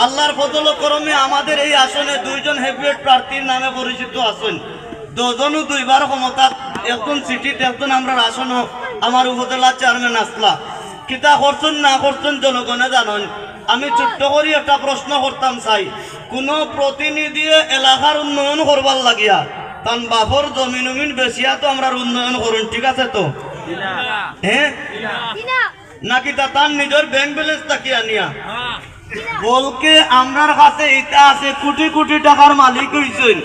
আল্লাহর ফজল ও করমে আমাদের এই আসনে দুইজন হেভিওয়েট প্রার্থীর নামে পরিচিত আছেন। দুজনও দুইবার ক্ষমতা, একজন সিটিতে, একজন আমরা আসন আমার উপজেলা চেয়ারম্যান আসলা। কিতা করছেন না করছেন জনগণে জানেন। আমি ছোট্ট করে একটা প্রশ্ন করতাম চাই, কোনো প্রতিনিধি এলাকার উন্নয়ন করবার লাগিয়া তান বাপর জমিন উমিন বেশিয়া তো আমরা উন্নয়ন করুন, ঠিক আছে তো? হ্যাঁ নাকি তা তার নিজের ব্যাংক ব্যালেন্স তাকিয়া নিয়া বলকে আমরার কাছে এটা আছে, কোটি কোটি টাকার মালিক হইছেন,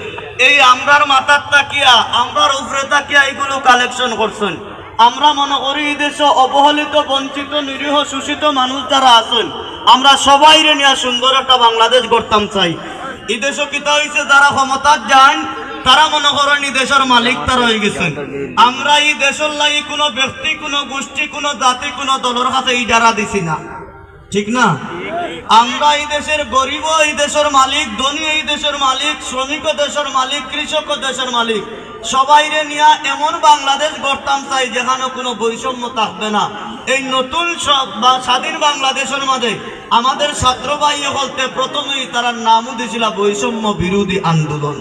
এই আমরার মাথার তাকিয়া আমরার উপরে তাকিয়া এগুলো কালেকশন করছেন। আমরা মনে করি এই দেশে অবহেলিত, বঞ্চিত, নিরীহ, শোষিত মানুষ যারা আছেন, আমরা সবাই নিয়ে সুন্দর একটা বাংলাদেশ গড়তাম চাই। এই দেশে কিতা হয়েছে, যারা ক্ষমতার যান তারা মনে করেন এই দেশের মালিক তারা হয়ে গেছেন। আমরা এই দেশের লাগি কোনো ব্যক্তি, কোনো গোষ্ঠী, কোনো জাতি, কোনো দলের কাছে ইজারা দিছি না, ঠিক না? আমরা এই দেশের গরিব এই দেশের মালিক, ধনী এই দেশের মালিক, শ্রমিক দেশের মালিক, কৃষক দেশের মালিক, সবাইরে নিয়ে এমন বাংলাদেশ গড়তাম চাই যেখানে কোনো বৈষম্য থাকবে না। এই নতুন স্বাধীন বাংলাদেশের মাঝে আমাদের ছাত্র ভাই বলতে প্রথমেই তারা নামও দিয়েছিল বৈষম্য বিরোধী আন্দোলন।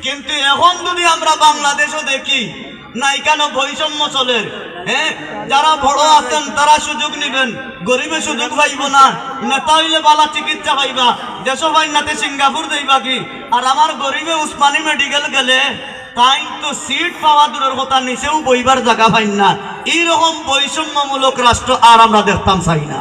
কিন্তু এখন যদি আমরা বাংলাদেশও দেখি না, এখানে বৈষম্য চলে। হ্যাঁ, যারা বড় আছেন তারা সুযোগ নিবেন, গরিবে সুযোগ পাইব না। নেতা হইলে বালা চিকিৎসা পাইবা, দেশ বাইনাতে সিঙ্গাপুর দেইবা কি, আর আমার গরিবে উসমানী মেডিকেল গেলে তাই তো সিট পাওয়া দূরের কথা, নিচেও বইবার জায়গা পাই না। এইরকম বৈষম্যমূলক রাষ্ট্র আর আমরা দেখতাম চাই না।